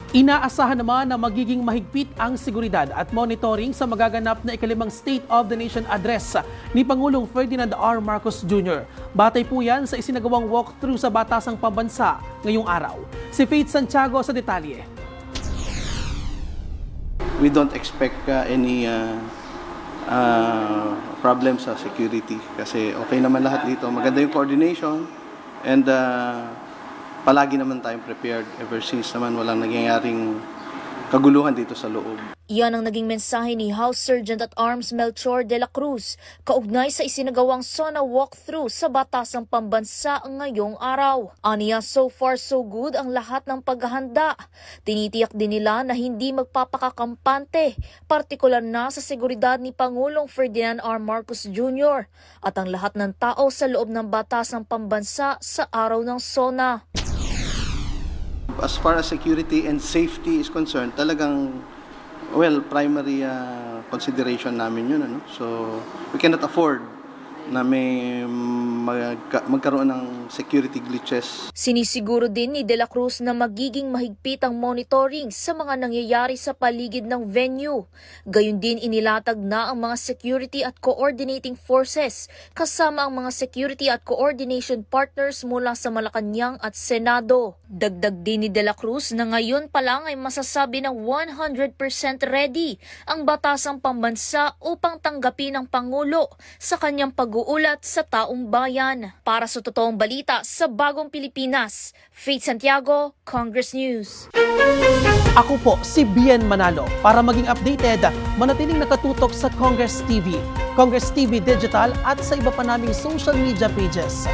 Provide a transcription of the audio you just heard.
Inaasahan naman na magiging mahigpit ang seguridad at monitoring sa magaganap na ikalimang State of the Nation address ni Pangulong Ferdinand R. Marcos Jr. Batay po yan sa isinagawang walkthrough sa Batasang Pambansa ngayong araw. Si Faith Santiago sa detalye. We don't expect any problem sa security kasi okay naman lahat dito. Maganda yung coordination and palagi naman tayong prepared ever since naman walang nangyayaring kaguluhan dito sa loob. Iyan ang naging mensahe ni House Sergeant at Arms Melchor de la Cruz kaugnay sa isinagawang SONA walkthrough sa Batasang Pambansa ngayong araw. Aniya, so far so good ang lahat ng paghahanda. Tinitiyak din nila na hindi magpapakakampante, partikular na sa seguridad ni Pangulong Ferdinand R. Marcos Jr. at ang lahat ng tao sa loob ng Batasang Pambansa sa araw ng SONA. As far as security and safety is concerned, talagang primary consideration namin yun. So, we cannot afford na may magkaroon ng security glitches. Sinisiguro din ni De La Cruz na magiging mahigpit ang monitoring sa mga nangyayari sa paligid ng venue. Gayun din inilatag na ang mga security at coordinating forces kasama ang mga security at coordination partners mula sa Malacanang at Senado. Dagdag din ni De La Cruz na ngayon pa lang ay masasabi ng 100% ready ang Batasang Pambansa upang tanggapin ng Pangulo sa kanyang pag-uulat sa taong bayan. Para sa totoong balita sa Bagong Pilipinas, Faith Santiago, Congress News. Ako po si Bien Manalo. Para maging updated, manatiling nakatutok sa Congress TV, Congress TV Digital at sa iba pa naming social media pages.